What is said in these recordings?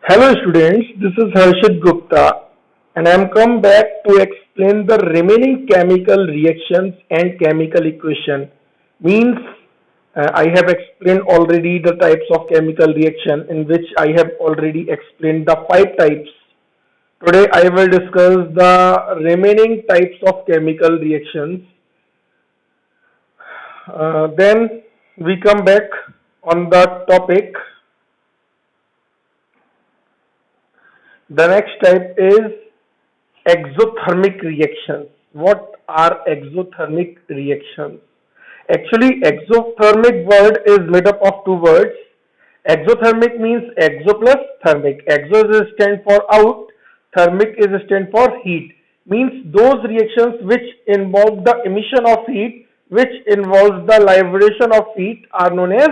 Hello students, this is Harshit Gupta and I am come back to explain the remaining chemical reactions and chemical equation. Means I have explained already the types of chemical reaction in which I have already explained the five types. Today I will discuss the remaining types of chemical reactions. Then we come back on the topic. The next type is exothermic reactions. What are exothermic reactions? Actually, exothermic word is made up of two words. Exothermic means exo plus thermic. Exo is stand for out, thermic is stand for heat. Means those reactions which involve the emission of heat, which involves the liberation of heat are known as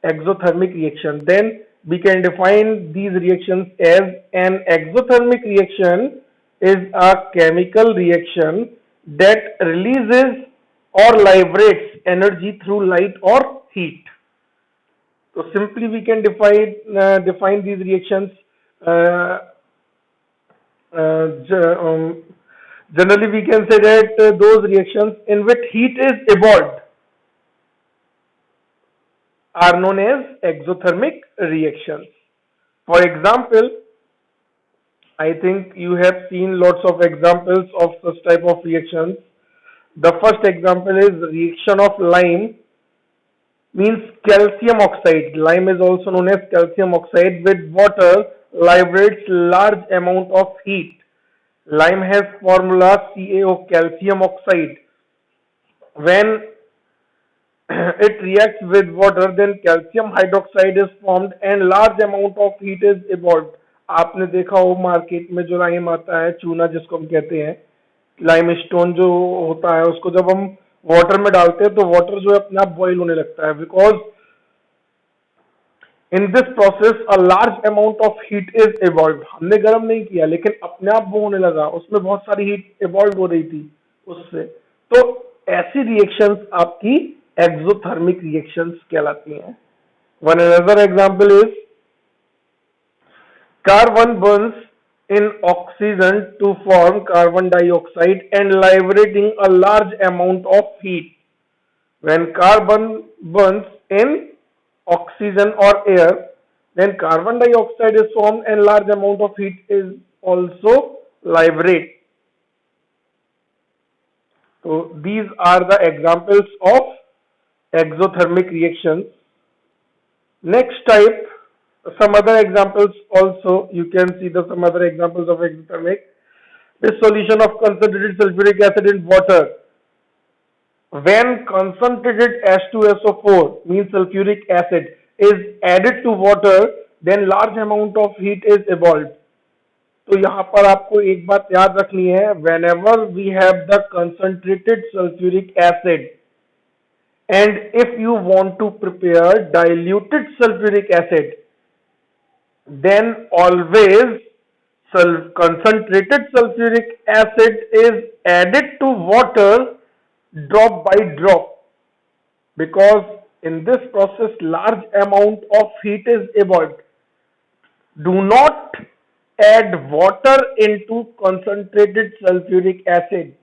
exothermic reaction. Then we can define these reactions as an exothermic reaction is a chemical reaction that releases or liberates energy through light or heat. So simply we can define these reactions. Uh, uh, Generally, we can say that those reactions in which heat is evolved are known as exothermic reactions. For example, I think you have seen lots of examples of such type of reactions. The first example is reaction of lime means calcium oxide. Lime is also known as calcium oxide with water liberates large amount of heat. Lime has formula CaO calcium oxide. When it reacts with water, then calcium hydroxide is formed and large amount of heat is evolved. आपने देखा हो market में जो lime आता है चूना जिसको हम कहते हैं लाइम स्टोन जो होता है उसको जब हम वाटर में डालते हैं तो वाटर जो है अपने आप बॉईल होने लगता है because in this process a large amount of heat is evolve हमने गर्म नहीं किया लेकिन अपने आप वो होने लगा उसमें बहुत सारी हीट इवॉल्व हो रही थी उससे तो ऐसी रिएक्शंस आपकी एक्सोथर्मिक रिएक्शंस कहलाती हैं one another example is carbon burns in oxygen to form carbon dioxide and liberating a large amount of heat. When carbon burns in oxygen or air, then carbon dioxide is formed and large amount of heat is also liberated. So these are the examples of exothermic reactions. Next type, some other examples also, you can see some other examples of exothermic. This solution of concentrated sulfuric acid in water. When concentrated H2SO4 means sulfuric acid is added to water, then large amount of heat is evolved. तो यहाँ पर आपको एक बात याद रखनी है whenever we have the concentrated sulfuric acid and if you want to prepare diluted sulfuric acid then always concentrated sulfuric acid is added to water drop by drop because in this process large amount of heat is evolved. Do not add water into concentrated sulfuric acid.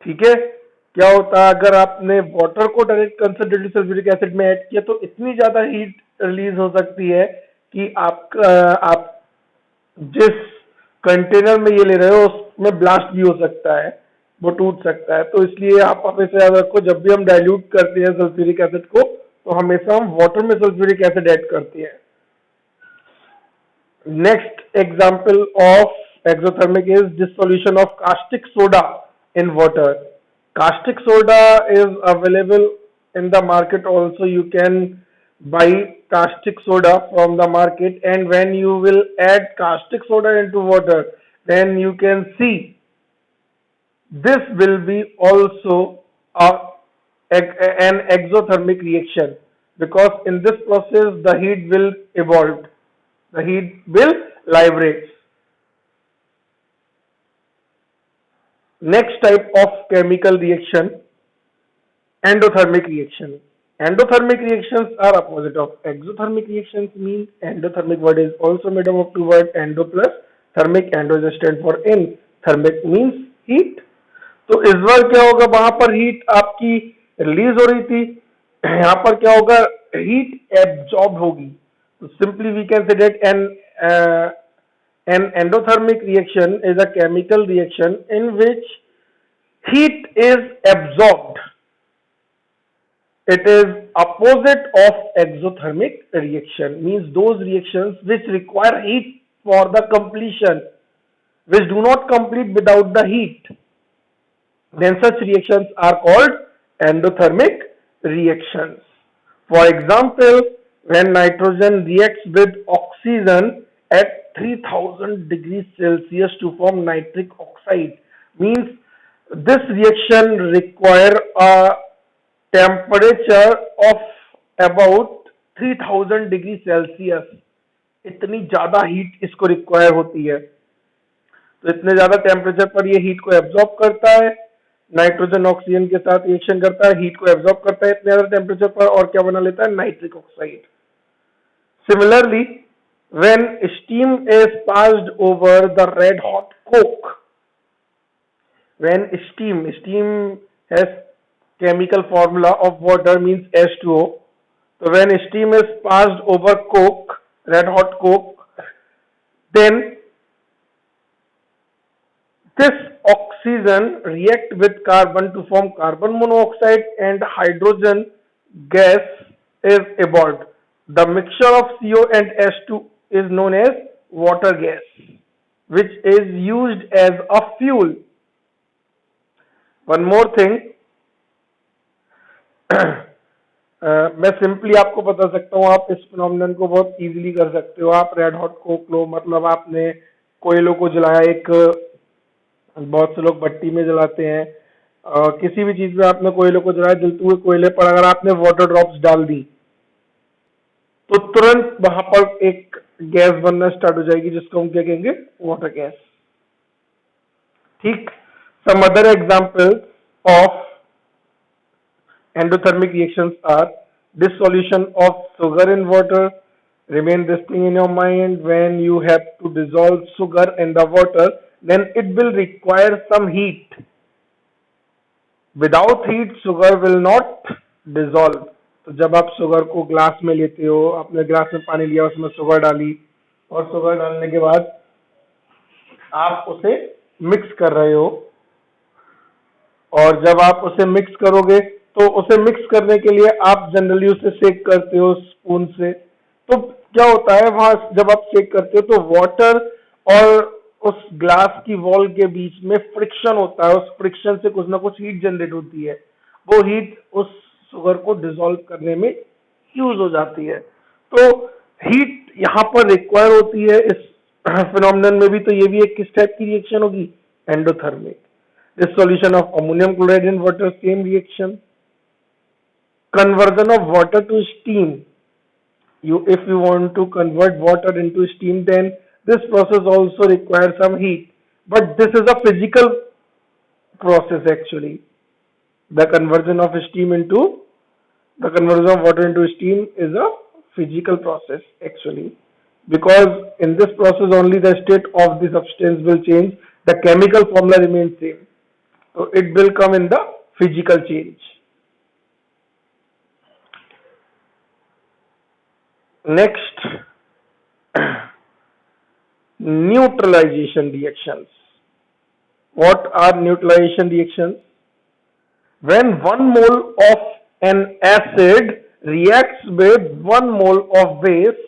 ठीक है क्या होता है अगर आपने water को direct concentrated sulphuric acid में add किया तो इतनी ज्यादा हीट रिलीज हो सकती है कि आप जिस कंटेनर में ये ले रहे हो उसमें ब्लास्ट भी हो सकता है वो टूट सकता है तो इसलिए आप हमेशा याद रखो जब भी हम डाइल्यूट करते हैं सल्फ्यूरिक एसिड को तो हमेशा हम वाटर में सल्फ्यूरिक एसिड ऐड करते हैं next example of exothermic is dissolution of caustic soda in water. Caustic soda is available in the market also. You can buy caustic soda from the market, and when you will add caustic soda into water, then you can see this will be also a, an exothermic reaction because in this process the heat will evolve, the heat will liberate. Next type of chemical reaction, endothermic reaction. Endothermic reactions are opposite of exothermic reactions. Means endothermic word is also made up of two words, endo plus thermic. Endo is stand for in, thermic means heat. तो इस बार क्या होगा, वहां पर heat आपकी release हो रही थी, यहाँ पर क्या होगा, हीट एब्जॉर्ब होगी. तो simply we can say that an endothermic reaction is a chemical reaction in which heat is absorbed. It is opposite of exothermic reaction, means those reactions which require heat for the completion, which do not complete without the heat, then such reactions are called endothermic reactions. For example, when nitrogen reacts with oxygen at 3000 degrees Celsius to form nitric oxide, means this reaction require a temperature of about 3000 degree Celsius. इतनी ज्यादा heat इसको require होती है. तो इतने ज्यादा temperature पर ये हीट को एब्जॉर्ब करता है, नाइट्रोजन ऑक्सीजन के साथ रिएक्शन करता है, हीट को एब्जॉर्ब करता है इतने ज्यादा टेम्परेचर पर, और क्या बना लेता है, nitric oxide. Similarly, when steam is passed over the red hot coke, when steam has chemical formula of water means H2O. So when steam is passed over coke, red hot coke, then this oxygen react with carbon to form carbon monoxide and hydrogen gas is evolved. The mixture of CO and H2 is known as water gas, which is used as a fuel. One more thing, मैं simply आपको बता सकता हूँ, आप इस phenomenon को बहुत easily कर सकते हो. आप रेड हॉट कोक लो, मतलब आपने कोयलों को जलाया, एक बहुत से लोग भट्टी में जलाते हैं, किसी भी चीज में आपने कोयलों को जलाया, जलते हुए कोयले पर अगर आपने वाटर ड्रॉप्स डाल दी तो तुरंत वहां पर एक गैस बनना स्टार्ट हो जाएगी, जिसको हम क्या कहेंगे, वाटर गैस. ठीक. Some other examples of endothermic reactions are dissolution of sugar in water. Remain this thing in your mind, when you have to dissolve sugar in the water, then it will require some heat. Without heat, sugar will not dissolve. तो जब आप sugar को glass में लेते हो, आपने glass में पानी लिया, उसमें शुगर डाली, और शुगर डालने के बाद आप उसे मिक्स कर रहे हो, और जब आप उसे मिक्स करोगे तो उसे मिक्स करने के लिए आप जनरली उसे शेक करते हो स्पून से. तो क्या होता है, वहां जब आप शेक करते हो तो वाटर और उस ग्लास की वॉल के बीच में फ्रिक्शन होता है, उस फ्रिक्शन से कुछ ना कुछ हीट जनरेट होती है. वो हीट उस शुगर को डिसॉल्व करने में यूज हो जाती है. तो हीट यहाँ पर रिक्वायर होती है इस फिनोमिनन में भी. तो ये भी एक किस टाइप की रिएक्शन होगी, endothermic. Dissolution of ammonium chloride in water, same reaction. Conversion of water to steam. If you want to convert water into steam, then this process also requires some heat. But this is a physical process actually. The conversion of water into steam is a physical process actually, because in this process only the state of the substance will change. The chemical formula remains same. So it will come in the physical change. Next, neutralization reactions. What are neutralization reactions? When 1 mole of an acid reacts with 1 mole of base,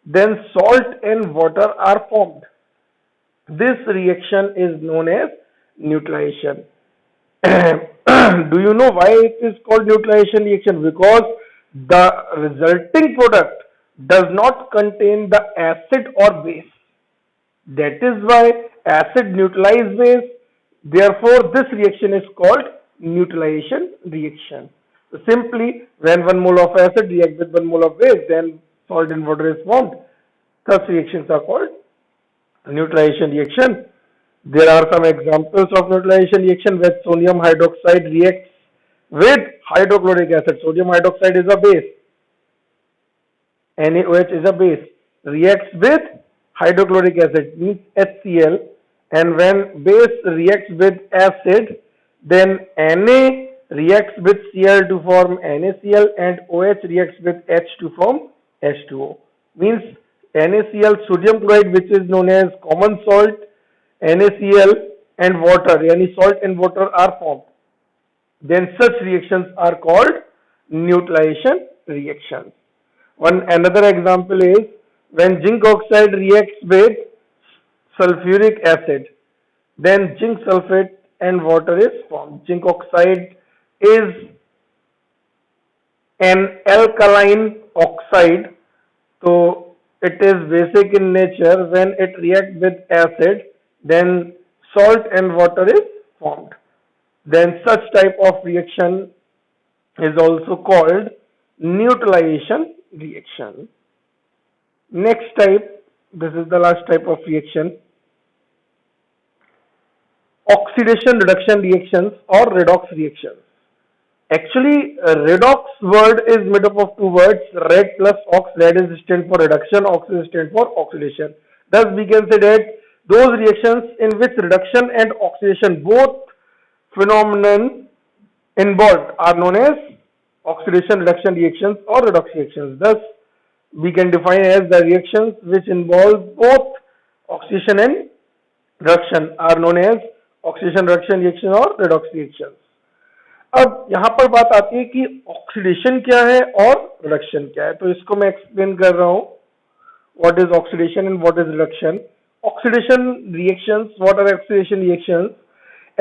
then salt and water are formed. This reaction is known as neutralization. Do you know why it is called neutralization reaction? Because the resulting product does not contain the acid or base. That is why acid neutralizes base. Therefore, this reaction is called neutralization reaction. So simply, when 1 mole of acid reacts with 1 mole of base, then salt and water is formed. Such reactions are called neutralization reaction. There are some examples of neutralization reaction where sodium hydroxide reacts with hydrochloric acid. Sodium hydroxide is a base. NaOH is a base. Reacts with hydrochloric acid means HCl, and when base reacts with acid, then Na reacts with Cl to form NaCl and OH reacts with H to form H2O. Means NaCl, sodium chloride, which is known as common salt, NaCl and water, yani salt and water are formed. Then such reactions are called neutralization reactions. Another example is when zinc oxide reacts with sulfuric acid, then zinc sulfate and water is formed. Zinc oxide is an alkaline oxide, so it is basic in nature. When it reacts with acid, then salt and water is formed. Then such type of reaction is also called neutralization reaction. Next type, this is the last type of reaction, oxidation reduction reactions or redox reactions. Actually, redox word is made up of two words, red plus ox. Red is stand for reduction, ox is stand for oxidation. Thus, we can say that those reactions in which reduction and oxidation, both phenomenon involved, are known as oxidation reduction reactions or redox reactions. Thus, we can define as the reactions which involve both oxidation and reduction are known as oxidation reduction reaction और redox reactions. अब यहाँ पर बात आती है कि oxidation क्या है और रिडक्शन क्या है, तो इसको मैं एक्सप्लेन कर रहा हूँ. What is oxidation and what is reduction. Oxidation reactions, what are oxidation reactions?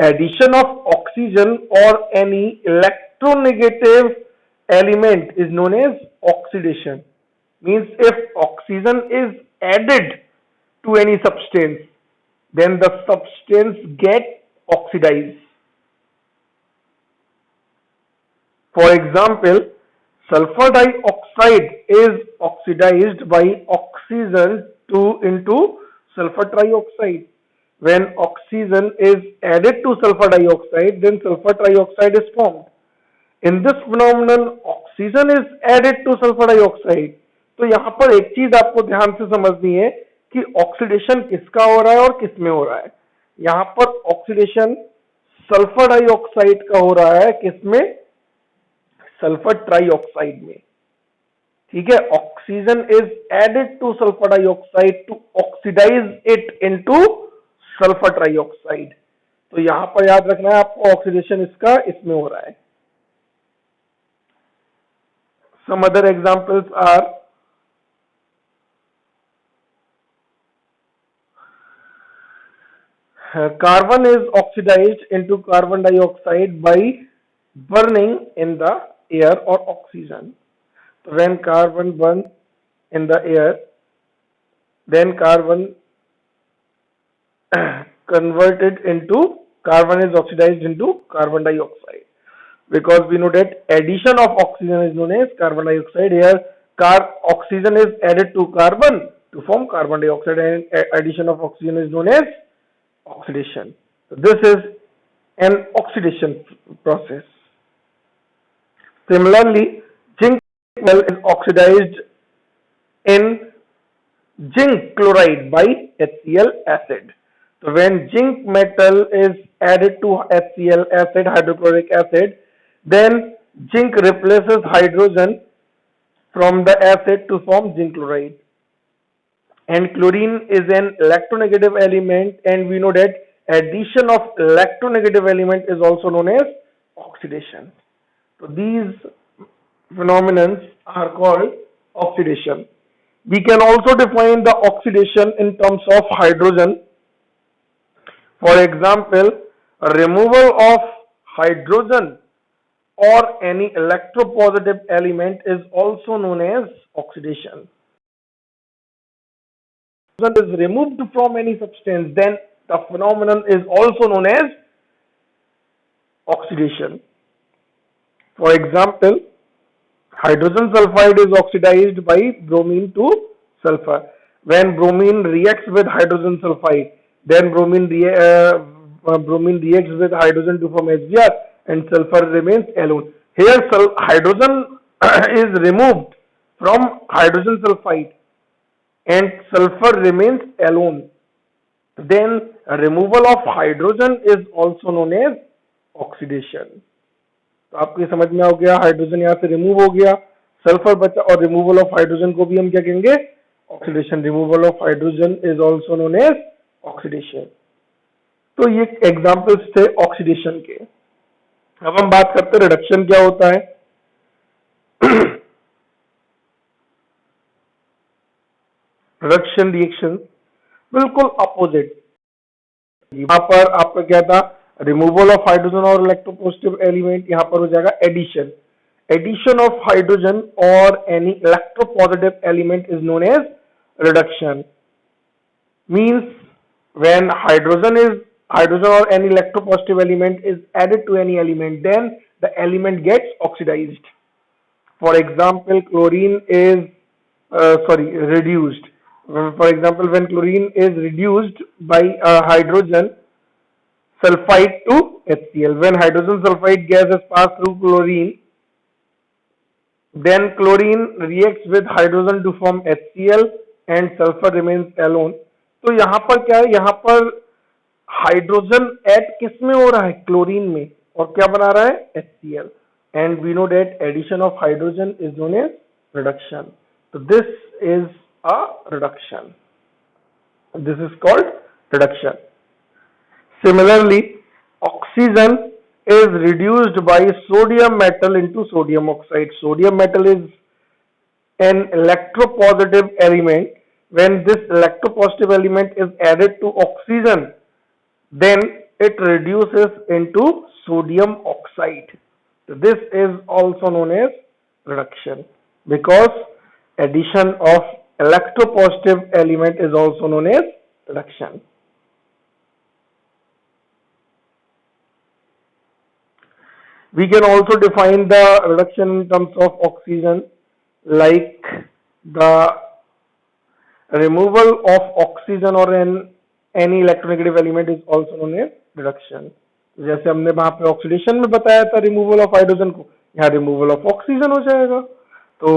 Addition of oxygen or any electronegative element is known as oxidation. Means if oxygen is added to any substance, then the substance get oxidized. For example, sulfur dioxide is oxidized by oxygen into sulfur trioxide. When oxygen is added to sulfur dioxide, then sulfur trioxide is formed. In this phenomenon, oxygen is added to sulfur dioxide. तो यहाँ पर एक चीज आपको ध्यान से समझनी है कि ऑक्सीडेशन किसका हो रहा है और किसमें हो रहा है. यहाँ पर ऑक्सीडेशन सल्फर डाइऑक्साइड का हो रहा है, किसमें? सल्फर ट्राइऑक्साइड में. ठीक है, oxygen is added to sulphur dioxide to oxidise it into sulphur trioxide. तो यहां पर याद रखना है आपको, ऑक्सीडेशन इसका इसमें हो रहा है. Some other examples are carbon is oxidized into carbon dioxide by burning in the air or oxygen. So when carbon burns in the air, then carbon converted into carbon is oxidized into carbon dioxide, because we know that addition of oxygen is known as carbon dioxide. Here oxygen is added to carbon to form carbon dioxide, and addition of oxygen is known as oxidation. So this is an oxidation process. Similarly, zinc metal is oxidized in zinc chloride by HCl acid. So when zinc metal is added to HCl acid, hydrochloric acid, then zinc replaces hydrogen from the acid to form zinc chloride. And chlorine is an electronegative element, and we know that addition of electronegative element is also known as oxidation. So these phenomena are called oxidation. We can also define the oxidation in terms of hydrogen. For example, removal of hydrogen or any electropositive element is also known as oxidation. Is removed from any substance, then the phenomenon is also known as oxidation. For example, hydrogen sulfide is oxidized by bromine to sulfur. When bromine reacts with hydrogen sulfide, then bromine reacts with hydrogen to form HBr, and sulfur remains alone. Here hydrogen is removed from hydrogen sulfide and sulfur remains alone. Then removal of hydrogen is also known as oxidation. तो आपको ये समझ में आ गया, hydrogen यहाँ से remove हो गया, सल्फर बचा, और रिमूवल ऑफ हाइड्रोजन को भी हम क्या कहेंगे? Oxidation. Removal of hydrogen is also known as oxidation. तो ये एग्जाम्पल्स थे ऑक्सीडेशन के. अब हम बात करते हैं रिडक्शन क्या होता है. रिडक्शन रिएक्शन बिल्कुल अपोजिट. यहां पर आपका क्या था? रिमूवल ऑफ हाइड्रोजन और इलेक्ट्रोपॉजिटिव एलिमेंट. यहां पर हो जाएगा एडिशन. एडिशन ऑफ हाइड्रोजन और any electropositive element is known as reduction. Means when hydrogen or any electropositive element is added to any element, then the element gets oxidized. For example, chlorine is reduced. For example, when chlorine is reduced by hydrogen sulfide to HCl, when hydrogen sulfide gas is passed through chlorine, then chlorine reacts with hydrogen to form HCl and sulfur remains alone. तो यहां पर क्या है? यहां पर hydrogen add किस में हो रहा है? क्लोरीन में. और क्या बना रहा है? HCl. And we know that addition of hydrogen is known as reduction. तो this is a reduction. This is called reduction. Similarly oxygen is reduced by sodium metal into sodium oxide. Sodium metal is an electropositive element. When this electropositive element is added to oxygen, then it reduces into sodium oxide. So this is also known as reduction, because addition of electropositive element is also known as reduction. We can also define the reduction in terms of oxygen, like the removal of oxygen or any electronegative element is also known as reduction. जैसे हमने वहां पे oxidation में बताया था removal of hydrogen को, यहाँ removal of oxygen हो जाएगा. तो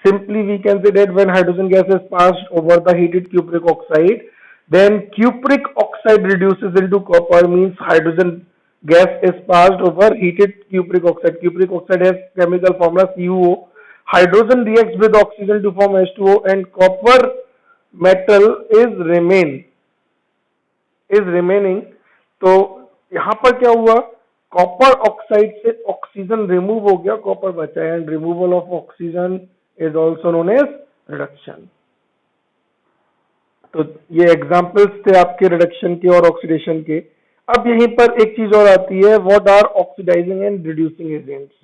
simply we can say that when hydrogen gas is passed over the heated cupric oxide, then cupric oxide reduces into copper, means hydrogen gas is passed over heated cupric oxide. Cupric oxide has chemical formula CuO. Hydrogen reacts with oxygen to form H2O and copper metal is remaining. तो यहां पर क्या हुआ? Copper oxide से oxygen remove हो गया, copper बचा. And removal of oxygen is also known as reduction. तो ये एग्जांपल्स थे आपके रिडक्शन के और ऑक्सीडेशन के. अब यहीं पर एक चीज और आती है, what are oxidising and reducing agents.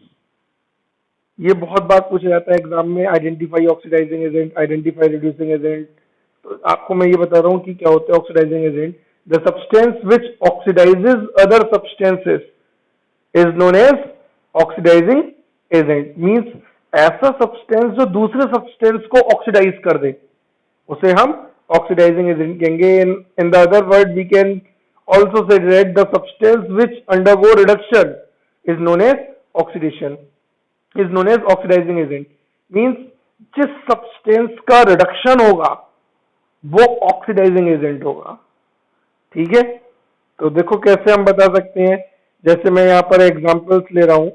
ये बहुत बार पूछा जाता है एग्जाम में. Identify oxidising agent, identify reducing agent. तो आपको मैं ये बता रहा हूँ कि क्या होते हैं oxidising agent. The substance which oxidises other substances is known as oxidising agent. Means ऐसा सब्सटेंस जो दूसरे सब्सटेंस को ऑक्सीडाइज कर दे, उसे हम ऑक्सीडाइजिंग एजेंट कहेंगे. In the other word we can also say that the substance which undergo reduction is known as oxidation, is known as oxidizing agent. Means जिस substance का reduction होगा वो oxidizing agent होगा. ठीक है. तो देखो कैसे हम बता सकते हैं. जैसे मैं यहाँ पर एग्जांपल्स ले रहा हूं.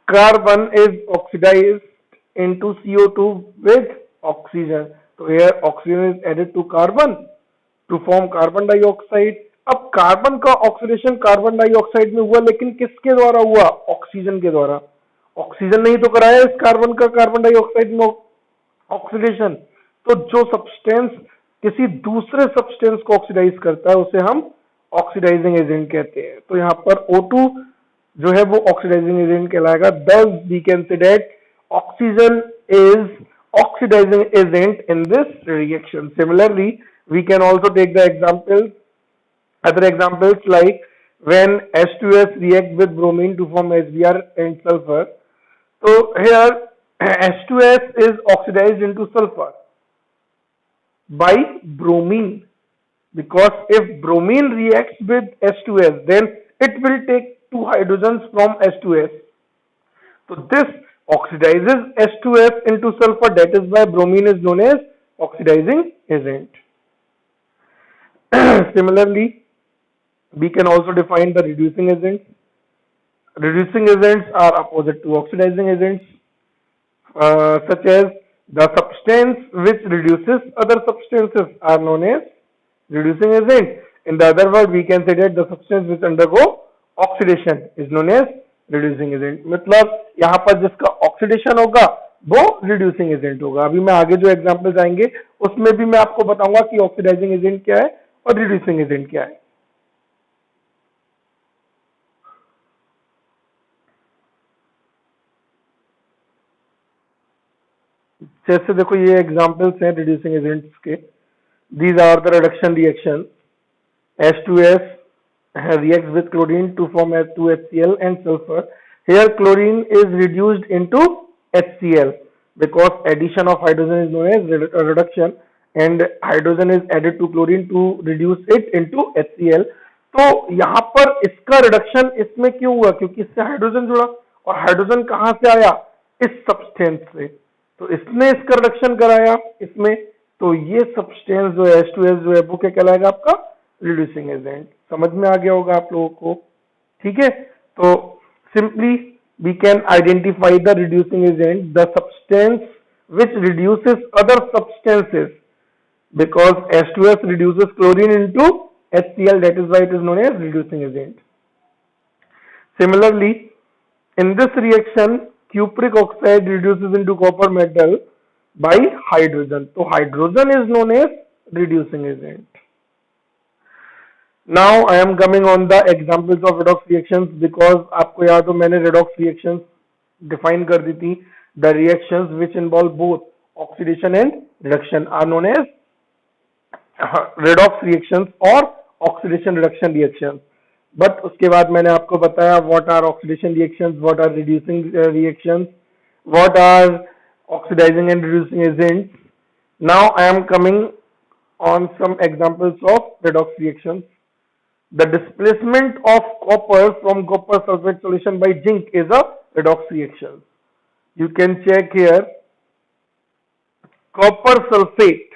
Carbon is oxidised into CO2 with oxygen. तो here oxygen is added to carbon to form carbon dioxide. अब कार्बन का ऑक्सीडेशन कार्बन डाइऑक्साइड में हुआ, लेकिन किसके द्वारा हुआ? ऑक्सीजन के द्वारा. ऑक्सीजन नहीं तो कराया इस कार्बन का कार्बन डाइऑक्साइड में ऑक्सीडेशन. तो जो सब्सटेंस किसी दूसरे सब्सटेंस को ऑक्सीडाइज करता है उसे हम ऑक्सीडाइजिंग एजेंट कहते हैं. तो यहाँ पर O2 जो है वो ऑक्सीडाइजिंग एजेंट कहलाएगा. thus we can say that oxygen is oxidizing agent in this reaction. Similarly, we can also take the other examples like when H2S react with bromine to form HBr and sulfur. So here H2S is oxidized into sulfur by bromine, because if bromine reacts with H2S, then it will take two hydrogens from H2S. So this oxidizes H2S into sulfur, that is why bromine is known as oxidizing agent. Similarly, we can also define the reducing agents. Reducing agents are opposite to oxidizing agents, such as the substance which reduces other substances are known as reducing agent. In the other word, we can say that the substance which undergo oxidation is known as reducing agent. मतलब यहाँ पर जिसका oxidation होगा वो reducing agent होगा. अभी मैं आगे जो एग्जांपल्स आएंगे उसमें भी मैं आपको बताऊंगा कि ऑक्सीडाइजिंग एजेंट क्या है और रिड्यूसिंग एजेंट क्या है. जैसे देखो ये एग्जांपल्स हैं रिड्यूसिंग एजेंट्स के. These are the reduction reaction. H2S reacts with chlorine to form H2HCl and sulfur. Here chlorine is reduced into HCl because addition of hydrogen is known as reduction, and hydrogen is added to chlorine to reduce it into HCl. तो यहाँ पर इसका reduction इसमें क्यों हुआ? क्योंकि इससे hydrogen जुड़ा, और हाइड्रोजन कहाँ से आया? इस सब्सटेंस से. तो इसने इसका रिडक्शन कराया इसमें, तो ये सब्सटेंस जो है H2S जो है वो क्या कहलाएगा आपका? Reducing agent. समझ में आ गया होगा आप लोगों को. ठीक है, तो simply we can identify the reducing agent, the substance which reduces other substances, because H2S reduces chlorine into HCl, that is why it is known as reducing agent. Similarly, in this reaction cupric oxide reduces into copper metal by hydrogen. So hydrogen is known as reducing agent. Now I am coming on the examples of redox reactions, because आपको याद हो मैंने redox reactions define कर दी थी. The reactions which involve both oxidation and reduction are known as redox reactions or oxidation reduction reactions. But उसके बाद मैंने आपको बताया what are oxidation reactions, what are reducing reactions, what are oxidizing and reducing agents. Now I am coming on some examples of redox reactions. The displacement of copper from copper sulfate solution by zinc is a redox reaction. You can check here. Copper sulfate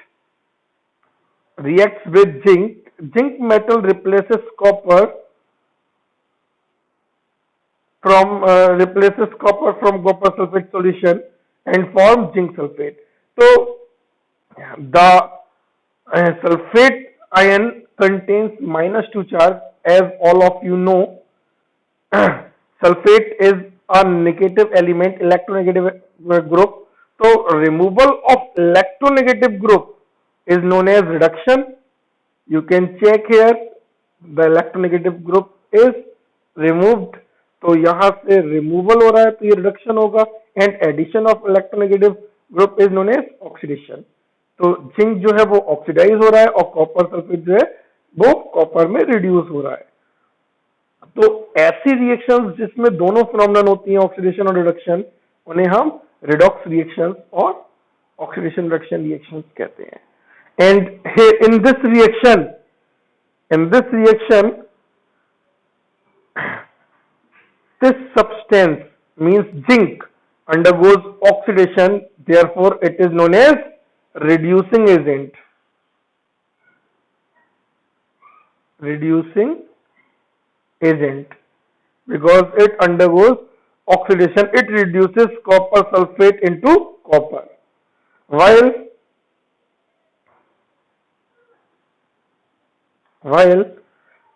reacts with zinc. Zinc metal replaces copper from copper sulfate solution and forms zinc sulfate. So the sulfate ion contains -2 charge, as all of you know. Sulfate is a negative element, electronegative group. So removal of electronegative group is known as reduction. You can check here, the electronegative group is removed. तो यहाँ से removal हो रहा है तो ये reduction होगा, and addition of electronegative group is known as oxidation. तो जिंक जो है वो ऑक्सीडाइज हो रहा है और कॉपर सल्फेट जो है वो कॉपर में रिड्यूस हो रहा है. तो ऐसी रिएक्शंस जिसमें दोनों फिनोमेनन होती हैं, ऑक्सीडेशन और रिडक्शन, उन्हें हम रिडॉक्स रिएक्शंस और ऑक्सीडेशन रिडक्शन रिएक्शंस कहते हैं. And in this reaction this substance means zinc undergoes oxidation, therefore it is known as reducing agent. Reducing agent, because it undergoes oxidation, it reduces copper sulfate into copper. While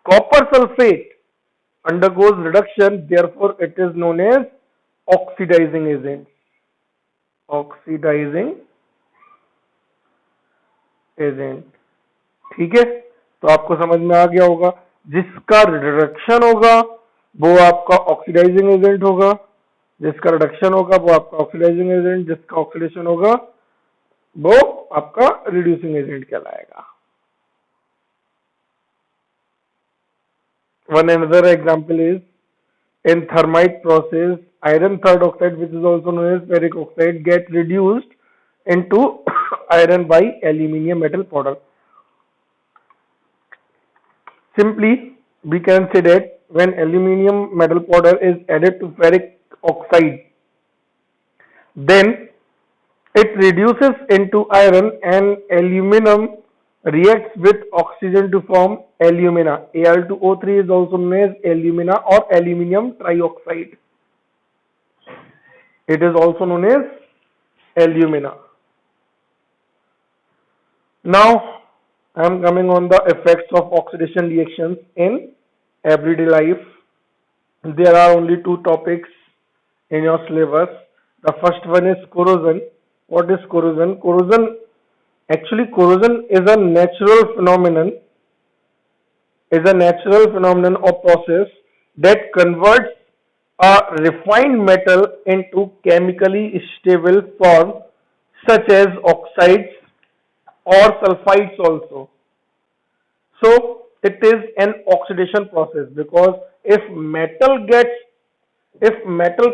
copper sulfate undergoes reduction, therefore it is known as oxidizing agent. Oxidizing agent. ठीक है, तो आपको समझ में आ गया होगा. जिसका reduction होगा वो आपका ऑक्सीडाइजिंग एजेंट होगा, जिसका रिडक्शन होगा वो आपका ऑक्सीडाइजिंग एजेंट, जिसका ऑक्सीडेशन होगा वो आपका रिड्यूसिंग एजेंट कहलाएगा. One another example is in thermite process, iron third oxide, which is also known as ferric oxide, get reduced into iron by aluminium metal powder. Simply, we can say that when aluminium metal powder is added to ferric oxide, then it reduces into iron, and aluminum reacts with oxygen to form alumina. Al2O3 is also known as alumina or aluminium trioxide. It is also known as alumina. Now I am coming on the effects of oxidation reactions in everyday life. There are only two topics in your syllabus. The first one is corrosion. What is corrosion? Corrosion is a natural phenomenon or process that converts a refined metal into chemically stable form, such as oxides or sulfides also. So it is an oxidation process, because if metal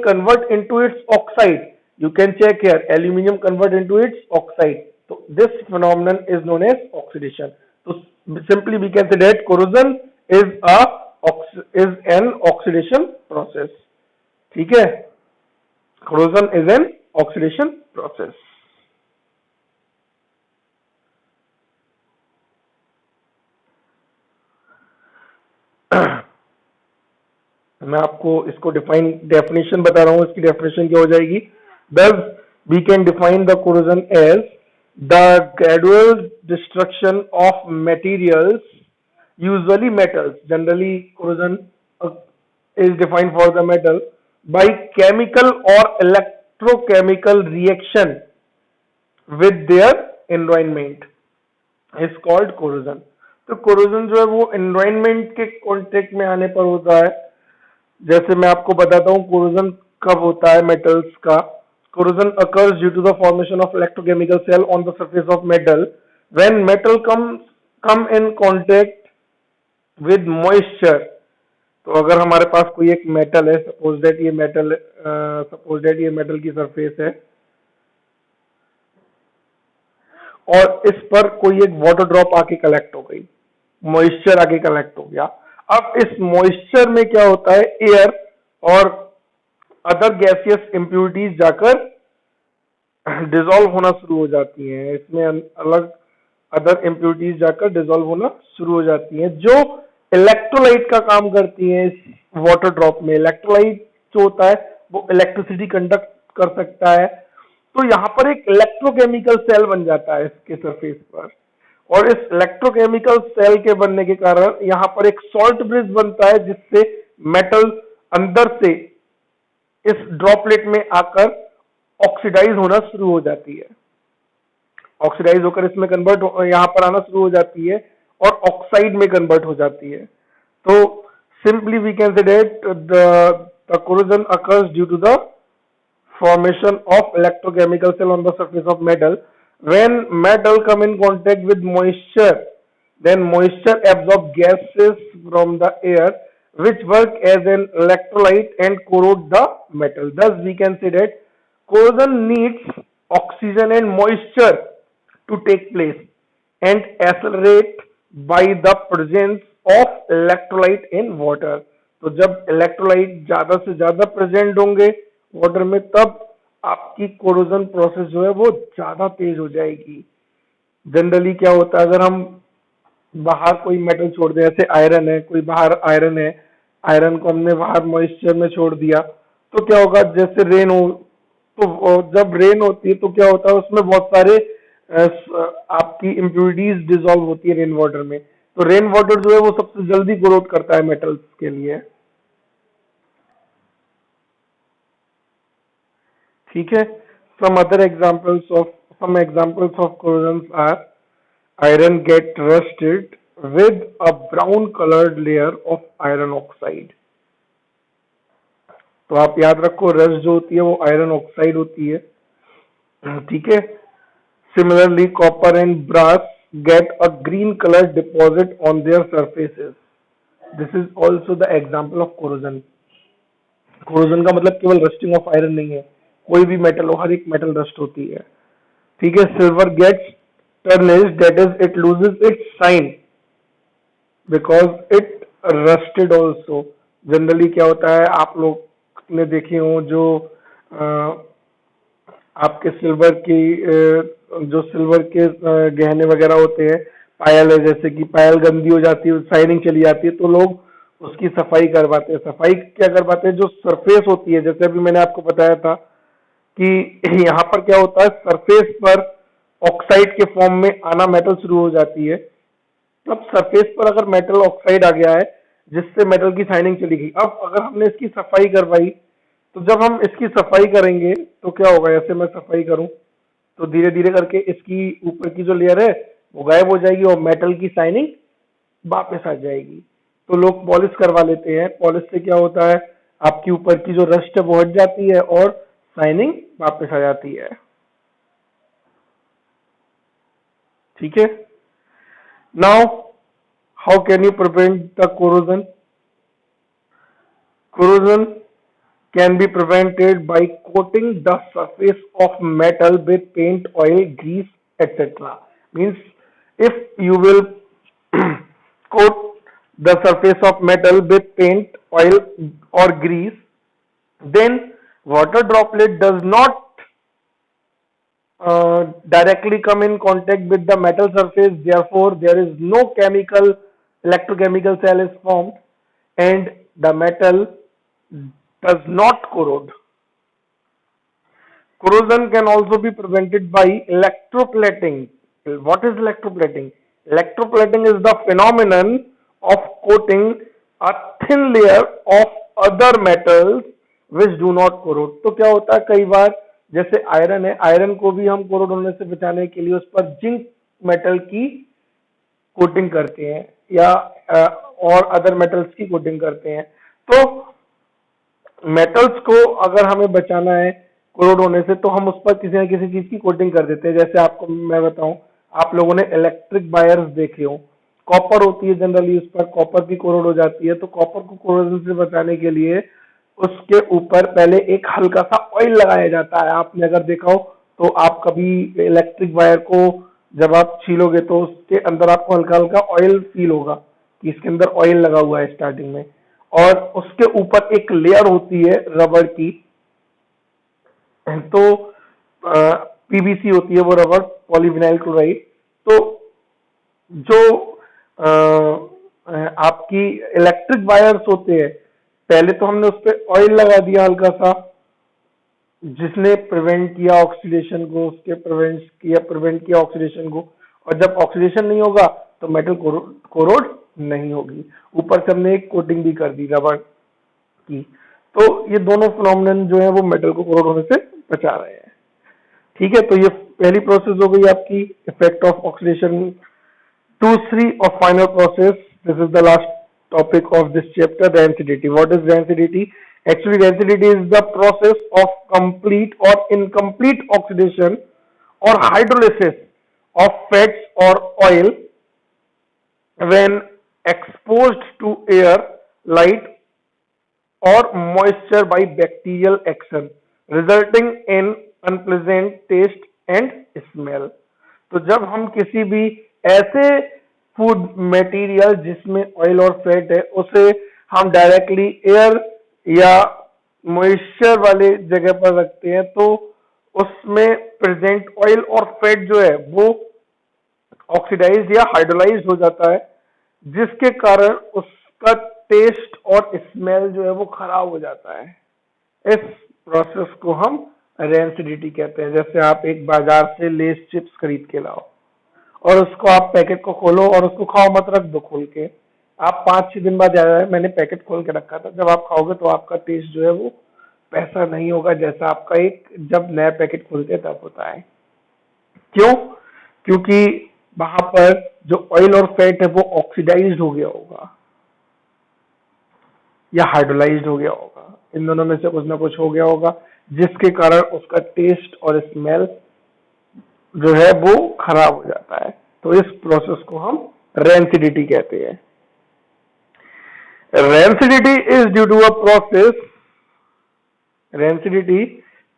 convert into its oxide, you can check here, aluminium convert into its oxide. So this phenomenon is known as oxidation. So simply we can say that corrosion is an oxidation process. ठीक है? Corrosion is an oxidation process. मैं आपको इसको definition बता रहा हूं. इसकी definition क्या हो जाएगी? Thus we can define the corrosion as the gradual destruction of materials, usually metals. Generally corrosion is defined for the metal by chemical or electrochemical reaction with their environment is called corrosion. तो corrosion जो है वो environment के contact में आने पर होता है. जैसे मैं आपको बताता हूँ corrosion कब होता है metals का. Corrosion occurs due to the formation of electrochemical cell on the surface of metal when metal come in contact with moisture. तो अगर हमारे पास कोई एक मेटल है, सपोज दैट ये मेटल की सरफेस है और इस पर कोई एक वाटर ड्रॉप आके कलेक्ट हो गई, मॉइस्चर आके कलेक्ट हो गया. अब इस मॉइस्चर में क्या होता है, एयर और अदर गैसियस इम्प्यूरिटीज जाकर डिसॉल्व होना शुरू हो जाती हैं. इसमें अलग अदर इम्प्यूरिटीज जाकर डिसॉल्व होना शुरू हो जाती हैं, जो इलेक्ट्रोलाइट का काम करती हैं. इस वाटर ड्रॉप में इलेक्ट्रोलाइट जो होता है वो इलेक्ट्रिसिटी कंडक्ट कर सकता है. तो यहाँ पर एक इलेक्ट्रोकेमिकल सेल बन जाता है इसके सरफेस पर, और इस इलेक्ट्रोकेमिकल सेल के बनने के कारण यहाँ पर एक सॉल्ट ब्रिज बनता है, जिससे मेटल अंदर से इस ड्रॉपलेट में आकर ऑक्सीडाइज होना शुरू हो जाती है. ऑक्सीडाइज होकर इसमें कन्वर्ट यहाँ पर आना शुरू हो जाती है और ऑक्साइड में कन्वर्ट हो जाती है. तो simply we can say that the corrosion occurs due to the formation of electrochemical cell on the surface of metal. When metal come in contact with moisture, then moisture absorb gases from the air which work as an electrolyte and corrode the metal. Thus we can say that corrosion needs oxygen and moisture to take place and accelerate by the presence of electrolyte in water. तो जब electrolyte ज्यादा से ज्यादा present होंगे water में, तब आपकी corrosion process जो है वो ज्यादा तेज हो जाएगी. जनरली क्या होता है, अगर हम बाहर कोई मेटल छोड़ दें, जैसे आयरन है, कोई बाहर आयरन है, आयरन को हमने बाहर मॉइस्चर में छोड़ दिया, तो क्या होगा, जैसे रेन हो, तो जब रेन होती है तो क्या होता है, उसमें बहुत सारे आपकी इम्प्यूरिटीज डिसॉल्व होती है रेन वाटर में. तो रेन वाटर जो है वो सबसे जल्दी कोरोड करता है मेटल्स के लिए. ठीक है. some examples of corrosions are iron get rusted with a brown colored layer of iron oxide. तो आप याद रखो, रस्ट जो होती है वो आयरन ऑक्साइड होती है. ठीक है. Similarly copper and brass get a green color deposit on their surfaces. This is also the example of corrosion. corrosion का मतलब केवल रस्टिंग ऑफ आयरन नहीं है, कोई भी मेटल हो, हर एक मेटल रस्ट होती है. ठीक है. Silver gets tarnished, that is it loses its shine because it rusted also. Generally क्या होता है, आप लोग ने देखे हो जो आपके सिल्वर की जो सिल्वर के गहने वगैरह होते हैं, पायल है, जैसे कि पायल गंदी हो जाती है, शाइनिंग चली जाती है, तो लोग उसकी सफाई करवाते हैं। सफाई क्या करवाते हैं, जो सरफेस होती है, जैसे अभी मैंने आपको बताया था कि यहाँ पर क्या होता है, सरफेस पर ऑक्साइड के फॉर्म में आना मेटल शुरू हो जाती है। अब सरफेस पर अगर मेटल ऑक्साइड आ गया है, जिससे मेटल की शाइनिंग चली गई, अब अगर हमने इसकी सफाई करवाई, तो जब हम इसकी सफाई करेंगे तो क्या होगा, ऐसे मैं सफाई करूं तो धीरे धीरे करके इसकी ऊपर की जो लेयर है वो गायब हो जाएगी और मेटल की शाइनिंग वापस आ जाएगी। तो लोग पॉलिश करवा लेते हैं। पॉलिश से क्या होता है, आपकी ऊपर की जो रस्ट है वो हट जाती है और शाइनिंग वापस आ जाती है। ठीक है। Now how can you prevent the corrosion? Corrosion can be prevented by coating the surface of metal with paint, oil, grease, etc. Means if you will coat the surface of metal with paint, oil or grease, then water droplet does not directly come in contact with the metal surface. Therefore, there is no chemical electrochemical cell is formed and the metal does not corrode. Corrosion can also be prevented by electroplating. What is electroplating? Electroplating is the phenomenon of coating a thin layer of other metals which do not corrode. तो क्या होता है, कई बार जैसे iron है, iron को भी हम कोरोड होने से बचाने के लिए उस पर जिंक मेटल की कोटिंग करते हैं या और अदर मेटल्स की कोटिंग करते हैं। तो मेटल्स को अगर हमें बचाना है कोरोड होने से, तो हम उस पर किसी न किसी चीज की कोटिंग कर देते हैं। जैसे आपको मैं बताऊं, आप लोगों ने इलेक्ट्रिक वायर्स देखे हो, कॉपर होती है जनरली, उस पर कॉपर की कोरोड हो जाती है। तो कॉपर को कोरोजन से बचाने के लिए उसके ऊपर पहले एक हल्का सा ऑयल लगाया जाता है। आपने अगर देखा हो तो आप कभी इलेक्ट्रिक वायर को जब आप छीलोगे तो उसके अंदर आपको हल्का हल्का ऑयल फील होगा कि इसके अंदर ऑयल लगा हुआ है स्टार्टिंग में, और उसके ऊपर एक लेयर होती है रबर की। तो पीवीसी होती है वो रबर, पॉलीविनाइल क्लोराइड। तो जो आपकी इलेक्ट्रिक वायर्स होते हैं, पहले तो हमने उस पर ऑयल लगा दिया हल्का सा, जिसने प्रिवेंट किया ऑक्सीडेशन को, उसके प्रिवेंट किया ऑक्सीडेशन को। और जब ऑक्सीडेशन नहीं होगा तो मेटल कोरोड नहीं होगी। ऊपर से हमने एक कोटिंग भी कर दी रबर की। तो ये दोनों फिनोमिनन जो है वो मेटल को कोरोड होने से बचा रहे हैं। ठीक है, तो ये पहली प्रोसेस हो गई आपकी, इफेक्ट ऑफ ऑक्सीडेशन। दूसरी और final process, this is the last topic of this chapter, rancidity. What is rancidity? Actually, rancidity is the process of complete or incomplete oxidation or hydrolysis of fats or oil when exposed to air, light or moisture by bacterial action, resulting in unpleasant taste and smell. तो जब हम किसी भी ऐसे food material जिसमें oil और fat है, उसे हम डायरेक्टली एयर या मॉइस्चर वाले जगह पर रखते हैं, तो उसमें प्रेजेंट ऑयल और फैट जो है वो ऑक्सीडाइज या हाइड्रोलाइज हो जाता है, जिसके कारण उसका टेस्ट और स्मेल जो है वो खराब हो जाता है। इस प्रोसेस को हम रेंसिडिटी कहते हैं। जैसे आप एक बाजार से लेस चिप्स खरीद के लाओ और उसको आप पैकेट को खोलो और उसको खाओ मत, रख दो खोल के। आप 5-6 दिन बाद याद आया मैंने पैकेट खोल के रखा था, जब आप खाओगे तो आपका टेस्ट जो है वो वैसा नहीं होगा जैसा आपका एक जब नया पैकेट खोलते हैं तब होता है। क्यों? क्योंकि वहां पर जो ऑयल और फैट है वो ऑक्सीडाइज्ड हो गया होगा या हाइड्रोलाइज्ड हो गया होगा, इन दोनों में से कुछ ना कुछ हो गया होगा, जिसके कारण उसका टेस्ट और स्मेल जो है वो खराब हो जाता है। तो इस प्रोसेस को हम रेंसिडिटी कहते हैं। Rancidity is due to a process rancidity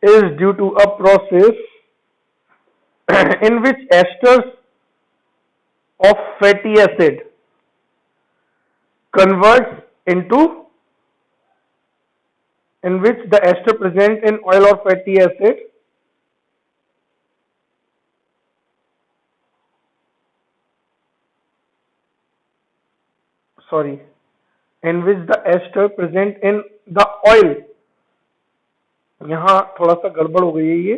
is due to a process in which esters of fatty acid converts into in which the ester present in oil or fatty acid sorry, in which the ester present in the oil, यहाँ थोड़ा सा गड़बड़ हो गई है ये,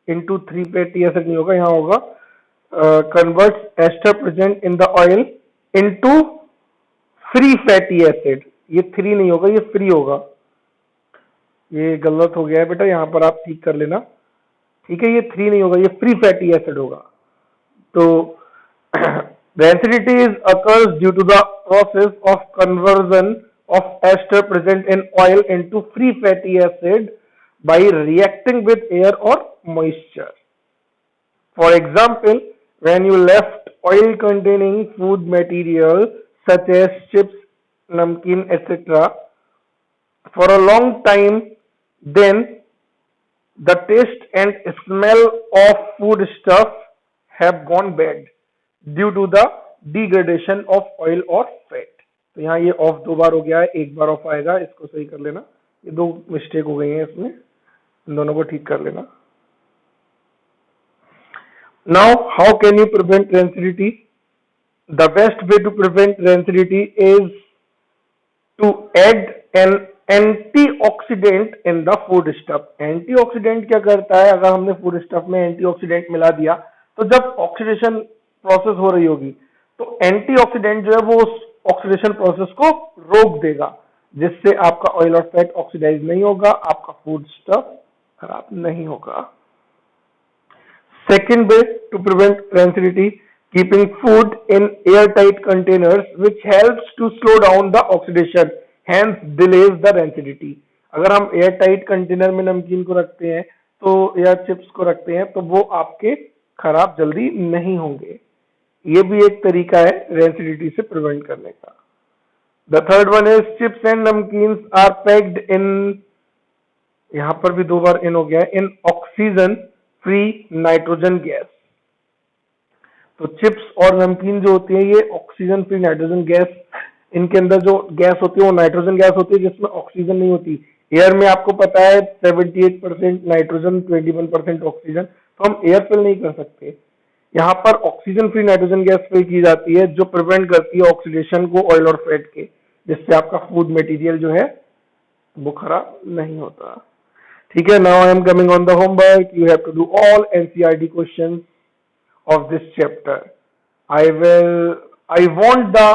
into 3 fatty acid नहीं होगा, यहाँ होगा converts ester present in the oil into free fatty acid. ये 3 नहीं होगा, ये free होगा, ये गलत हो गया है बेटा, यहाँ पर आप ठीक कर लेना, ठीक है, ये 3 नहीं होगा, ये free fatty acid होगा. तो the acidity is occurs due to the process of conversion of ester present in oil into free fatty acid by reacting with air or moisture. For example, when you left oil containing food material such as chips, namkeen, etc. for a long time, then the taste and smell of food stuff have gone bad due to the degradation of oil और fat. तो यहाँ ये of 2 बार हो गया है, 1 बार of आएगा, इसको सही कर लेना, ये 2 मिस्टेक हो गई हैं इसमें, इन दोनों को ठीक कर लेना. Now how can you prevent rancidity? The best way to prevent rancidity is to add an antioxidant in the food stuff. Antioxidant क्या करता है? अगर हमने फूड स्टफ में एंटीऑक्सीडेंट मिला दिया तो जब ऑक्सीडेशन प्रोसेस हो रही होगी तो एंटीऑक्सीडेंट जो है वो उस ऑक्सीडेशन प्रोसेस को रोक देगा, जिससे आपका ऑयल और फैट ऑक्सीडाइज नहीं होगा, आपका फूड स्टफ खराब नहीं होगा. Second way to prevent rancidity, keeping food in air tight containers which helps to slow down the oxidation, hence delays the rancidity. अगर हम एयर टाइट कंटेनर में नमकीन को रखते हैं तो या चिप्स को रखते हैं तो वो आपके खराब जल्दी नहीं होंगे. ये भी एक तरीका है रेंसिडिटी से प्रिवेंट करने का. The third one is chips and namkeens are packed in, यहां पर भी 2 बार इन हो गया है, in oxygen free nitrogen gas. तो चिप्स और नमकीन जो होती है ये ऑक्सीजन फ्री नाइट्रोजन गैस, इनके अंदर जो गैस होती है वो नाइट्रोजन गैस होती है जिसमें ऑक्सीजन नहीं होती. एयर में आपको पता है 78% नाइट्रोजन 21% ऑक्सीजन, तो हम एयर फिल नहीं कर सकते. यहाँ पर oxygen free nitrogen gas fill की जाती है जो प्रिवेंट करती है ऑक्सीडेशन को ऑयल और फैट के, जिससे आपका फूड मटेरियल जो है वो खराब नहीं होता. ठीक है. Now I am coming on the homework. You have to do all NCERT questions of this chapter. I want the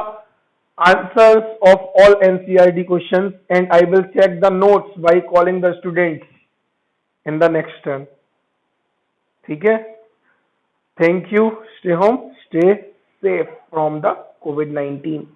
answers of all NCERT questions and I will check the notes by calling the students in the next term. ठीक है? Thank you. Stay home. Stay safe from the COVID-19.